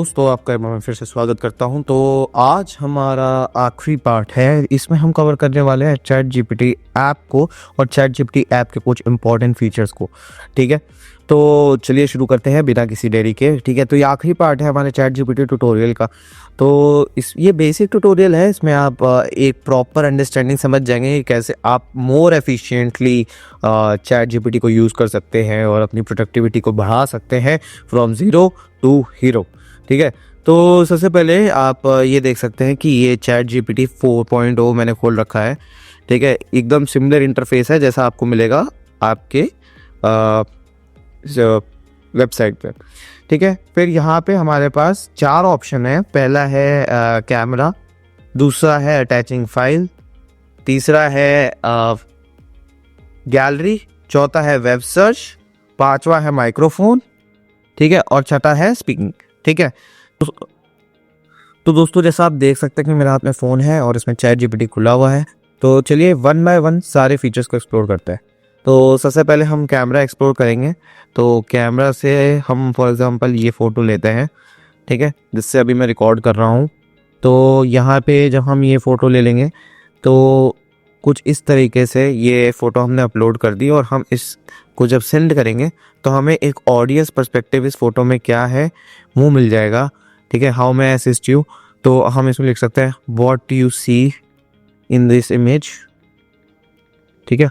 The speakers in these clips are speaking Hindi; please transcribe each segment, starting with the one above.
दोस्तों आपका मैं फिर से स्वागत करता हूं। तो आज हमारा आखिरी पार्ट है, इसमें हम कवर करने वाले हैं चैट जीपीटी ऐप को और चैट जीपीटी ऐप के कुछ इंपॉर्टेंट फीचर्स को। ठीक है, तो चलिए शुरू करते हैं बिना किसी देरी के। ठीक है, तो ये आखिरी पार्ट है हमारे चैट जीपीटी ट्यूटोरियल का। तो ये बेसिक ट्यूटोरियल है, इसमें आप एक प्रॉपर अंडरस्टैंडिंग समझ जाएंगे कि कैसे आप मोर एफिशिएंटली चैट जीपीटी को यूज़ कर सकते हैं और अपनी प्रोडक्टिविटी को बढ़ा सकते हैं फ्रॉम ज़ीरो टू हीरो। ठीक है, तो सबसे पहले आप ये देख सकते हैं कि ये चैट जीपीटी 4.0 मैंने खोल रखा है। ठीक है, एकदम सिमिलर इंटरफेस है जैसा आपको मिलेगा आपके वेबसाइट पे। ठीक है, फिर यहाँ पे हमारे पास 4 ऑप्शन है। पहला है कैमरा, दूसरा है अटैचिंग फाइल, तीसरा है गैलरी, चौथा है वेब सर्च, पांचवा है माइक्रोफोन, ठीक है, और छठा है स्पीकिंग। ठीक है, तो दोस्तों जैसा आप देख सकते हैं कि मेरे हाथ में फ़ोन है और इसमें चैट जीपीटी खुला हुआ है। तो चलिए वन बाय वन सारे फीचर्स को एक्सप्लोर करते हैं। तो सबसे पहले हम कैमरा एक्सप्लोर करेंगे। तो कैमरा से हम फॉर एग्जांपल ये फ़ोटो लेते हैं, ठीक है, जिससे अभी मैं रिकॉर्ड कर रहा हूँ। तो यहाँ पे जब हम ये फ़ोटो ले लेंगे तो कुछ इस तरीके से ये फ़ोटो हमने अपलोड कर दी और हम इसको जब सेंड करेंगे तो हमें एक ऑडियंस पर्सपेक्टिव इस फ़ोटो में क्या है वो मिल जाएगा। ठीक है, हाउ मैं असिस्ट यू, तो हम इसमें लिख सकते हैं what you see in this image. ठीक है,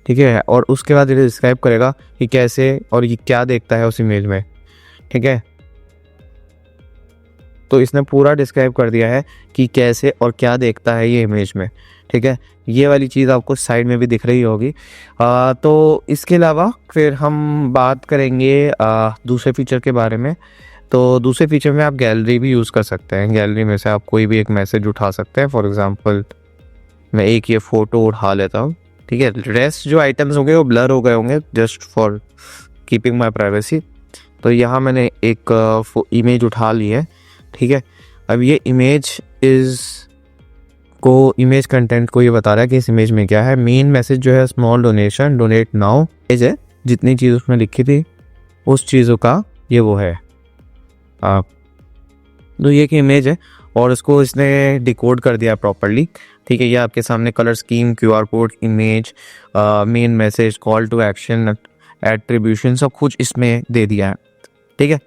ठीक है, और उसके बाद ये डिस्क्राइब करेगा कि कैसे और ये क्या देखता है उस इमेज में। ठीक है, तो इसने पूरा डिस्क्राइब कर दिया है कि कैसे और क्या देखता है ये इमेज में। ठीक है, ये वाली चीज़ आपको साइड में भी दिख रही होगी। तो इसके अलावा फिर हम बात करेंगे दूसरे फीचर के बारे में। तो दूसरे फीचर में आप गैलरी भी यूज़ कर सकते हैं। गैलरी में से आप कोई भी एक मैसेज उठा सकते हैं। फॉर एग्जांपल मैं एक ये फ़ोटो उठा लेता हूँ। ठीक है, रेस्ट जो आइटम्स होंगे वो ब्लर हो गए होंगे just for keeping my privacy. तो यहाँ मैंने एक इमेज उठा ली है। ठीक है, अब ये इमेज कंटेंट को ये बता रहा है कि इस इमेज में क्या है। मेन मैसेज जो है small donation, donate now is है, जितनी चीज़ उसमें लिखी थी उस चीज़ों का ये वो है। तो ये एक इमेज है और इसको इसने डिकोड कर दिया प्रॉपरली। ठीक है, ये आपके सामने colour scheme, QR code, image, main message, call to action, attribution सब कुछ इसमें दे दिया है। ठीक है,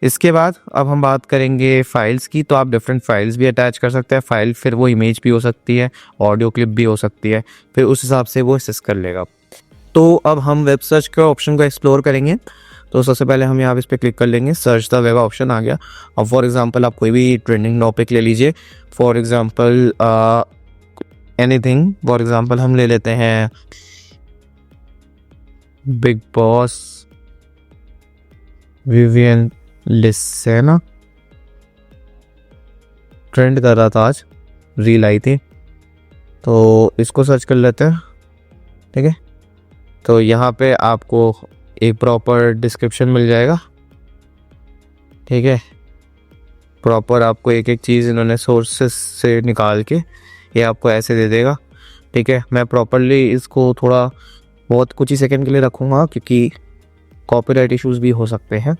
इसके बाद अब हम बात करेंगे फाइल्स की। तो आप डिफरेंट फाइल्स भी अटैच कर सकते हैं। फाइल फिर वो इमेज भी हो सकती है, ऑडियो क्लिप भी हो सकती है, फिर उस हिसाब से वो असेस कर लेगा। तो अब हम वेब सर्च के ऑप्शन को एक्सप्लोर करेंगे। तो सबसे पहले हम यहाँ पे इस पर क्लिक कर लेंगे, सर्च द वेब ऑप्शन आ गया। अब फॉर एग्जांपल आप कोई भी ट्रेंडिंग टॉपिक ले लीजिए। For example anything, for example हम ले लेते हैं बिग बॉस विवियन लिसेना, ट्रेंड कर रहा था आज, रील आई थी, तो इसको सर्च कर लेते हैं। ठीक है, तो यहाँ पे आपको एक प्रॉपर डिस्क्रिप्शन मिल जाएगा। ठीक है, प्रॉपर आपको एक एक चीज़ इन्होंने सोर्सेस से निकाल के ये आपको ऐसे दे देगा। ठीक है, मैं प्रॉपरली इसको थोड़ा बहुत कुछ ही सेकंड के लिए रखूँगा क्योंकि कॉपीराइट इश्यूज भी हो सकते हैं।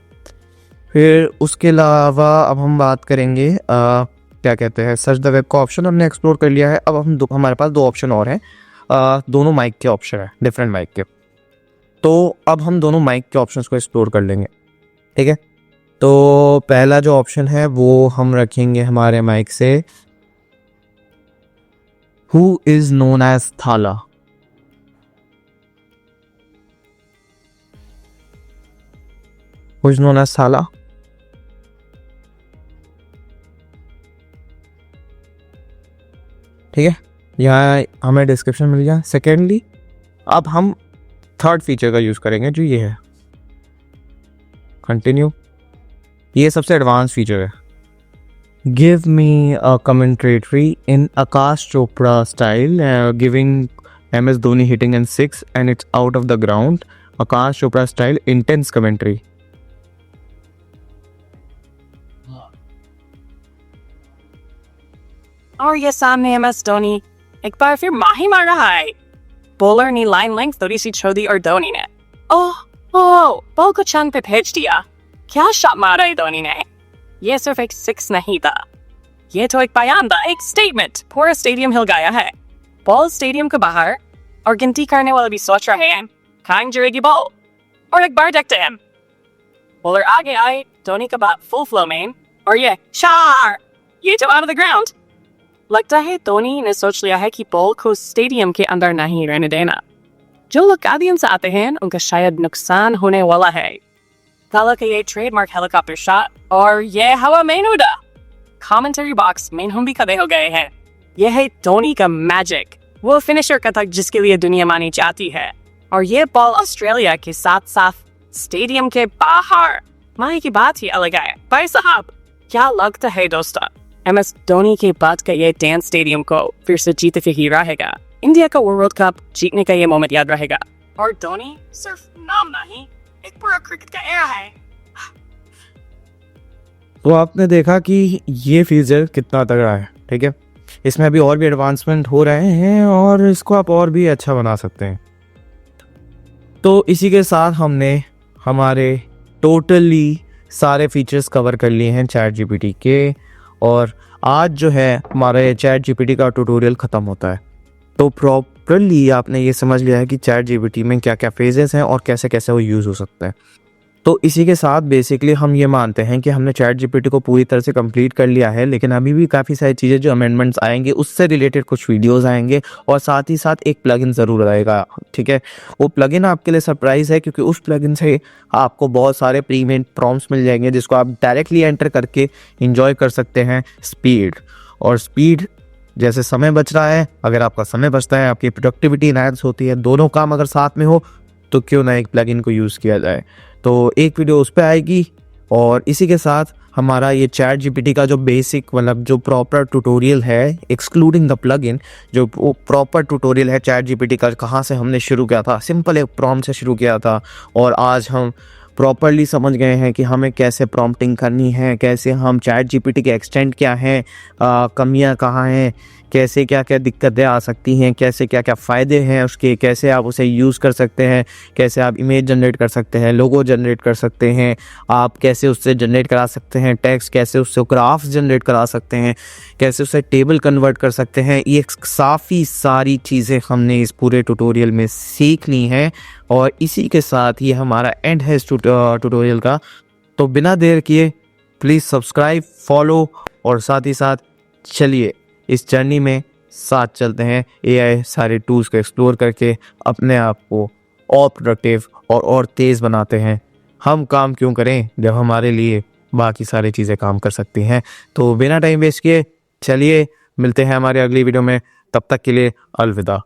फिर उसके अलावा अब हम बात करेंगे क्या कहते हैं, सर्च द वेब का ऑप्शन हमने एक्सप्लोर कर लिया है। अब हमारे पास 2 ऑप्शन और हैं, दोनों माइक के ऑप्शन है, डिफरेंट माइक के। तो अब हम दोनों माइक के ऑप्शंस को एक्सप्लोर कर लेंगे। ठीक है, तो पहला जो ऑप्शन है वो हम रखेंगे हमारे माइक से, हु इज नोन एज थाला। हु इज नोन एज थाला। ठीक है, यहाँ हमें डिस्क्रिप्शन मिल गया। सेकेंडली अब हम थर्ड फीचर का यूज़ करेंगे जो ये है, कंटिन्यू। ये सबसे एडवांस फीचर है। Give me a commentary in Aakash Chopra style, giving MS Dhoni hitting in 6 and it's out of the ground, Aakash Chopra style intense commentary. और ये सामने MS धोनी एक बार फिर माही मार रहा है। बॉलर ने लाइन लेंथ थोड़ी सी छोड़ी और धोनी ने ओह बॉल को चांद पे भेज दिया। क्या शॉट मारा है धोनी ने? ये सिर्फ एक सिक्स नहीं था, ये तो एक बयान था, एक स्टेटमेंट। पूरा स्टेडियम हिल गया है। बॉल स्टेडियम के बाहर और गिनती करने वाले भी सोच रहे हैं कहाँ गिरेगी बॉल, और एक बार देखते हैं। बॉलर आगे आए, धोनी का बात फुल फ्लो में, और ये शार, ये तो आउट ऑफ द ग्राउंड। लगता है धोनी ने सोच लिया है कि बॉल को स्टेडियम के अंदर नहीं रहने देना। जो लोग स्टेडियम से आते हैं उनका शायद नुकसान होने वाला है। काला का ये ट्रेडमार्क हेलीकॉप्टर शॉट, और ये हवा में उड़ा। कमेंट्री बॉक्स में हम भी खड़े हो गए हैं। यह है धोनी का मैजिक, वो फिनिशर का तक जिसके लिए दुनिया मानी जाती है। और ये बॉल ऑस्ट्रेलिया के साथ साथ स्टेडियम के बाहर, माही की बात ही अलग है। भाई साहब, क्या लगता है दोस्तों, MS धोनी के बाद का ये डांस स्टेडियम को फिर से जीते ही रहेगा। इंडिया का वर्ल्ड कप जीतने का ये मोमेंट याद रहेगा। और धोनी सिर्फ नाम नहीं, एक पूरा क्रिकेट का एरा है। तो आपने देखा कि ये फीचर कितना तगड़ा है, ठीक है। इसमें अभी और भी एडवांसमेंट हो रहे हैं और इसको आप और भी अच्छा बना सकते हैं। तो इसी के साथ हमने हमारे टोटली सारे फीचर्स कवर कर लिए हैं चैट जीपीटी के, और आज जो है हमारा ये चैट जीपीटी का ट्यूटोरियल ख़त्म होता है। तो प्रॉपरली आपने ये समझ लिया है कि चैट जीपीटी में क्या क्या फेजेस हैं और कैसे कैसे वो यूज़ हो सकता है। तो इसी के साथ बेसिकली हम ये मानते हैं कि हमने चैट जीपीटी को पूरी तरह से कंप्लीट कर लिया है, लेकिन अभी भी काफ़ी सारी चीज़ें जो अमेंडमेंट्स आएंगे उससे रिलेटेड कुछ वीडियोस आएंगे, और साथ ही साथ एक प्लगइन ज़रूर आएगा, ठीक है। वो प्लगइन आपके लिए सरप्राइज़ है, क्योंकि उस प्लगइन से आपको बहुत सारे प्रीमेड प्रॉम्प्ट्स मिल जाएंगे जिसको आप डायरेक्टली एंटर करके इंजॉय कर सकते हैं। स्पीड जैसे समय बच रहा है, अगर आपका समय बचता है, आपकी प्रोडक्टिविटी इनहैंस होती है, दोनों काम अगर साथ में हो तो क्यों ना एक प्लगइन को यूज़ किया जाए। तो एक वीडियो उस पर आएगी, और इसी के साथ हमारा ये चैट जीपीटी का जो बेसिक मतलब जो प्रॉपर ट्यूटोरियल है, एक्सक्लूडिंग द प्लगइन, जो प्रॉपर ट्यूटोरियल है चैट जीपीटी का, कहाँ से हमने शुरू किया था, सिंपल एक प्रॉम्प्ट से शुरू किया था, और आज हम प्रॉपरली समझ गए हैं कि हमें कैसे प्रॉम्प्टिंग करनी है, कैसे हम चैट जीपीटी के एक्सटेंट क्या हैं, कमियां कहाँ हैं, कैसे क्या क्या दिक्कतें आ सकती हैं, कैसे क्या क्या फ़ायदे हैं उसके, कैसे आप उसे यूज़ कर सकते हैं, कैसे आप इमेज जनरेट कर सकते हैं, लोगो जनरेट कर सकते हैं, आप कैसे उससे जनरेट करा सकते हैं टेक्स्ट, कैसे उससे ग्राफ्स जनरेट करा सकते हैं, कैसे उसे टेबल कन्वर्ट कर सकते हैं। ये काफ़ी सारी चीज़ें हमने इस पूरे ट्यूटोरियल में सीख ली हैं, और इसी के साथ ये हमारा एंड है इस ट्यूटोरियल का। तो बिना देर किए प्लीज़ सब्सक्राइब, फॉलो, और साथ ही साथ चलिए इस जर्नी में साथ चलते हैं, AI सारे टूल्स को एक्सप्लोर करके अपने आप को और प्रोडक्टिव और तेज़ बनाते हैं। हम काम क्यों करें जब हमारे लिए बाकी सारी चीज़ें काम कर सकती हैं। तो बिना टाइम वेस्ट किए चलिए मिलते हैं हमारे अगली वीडियो में, तब तक के लिए अलविदा।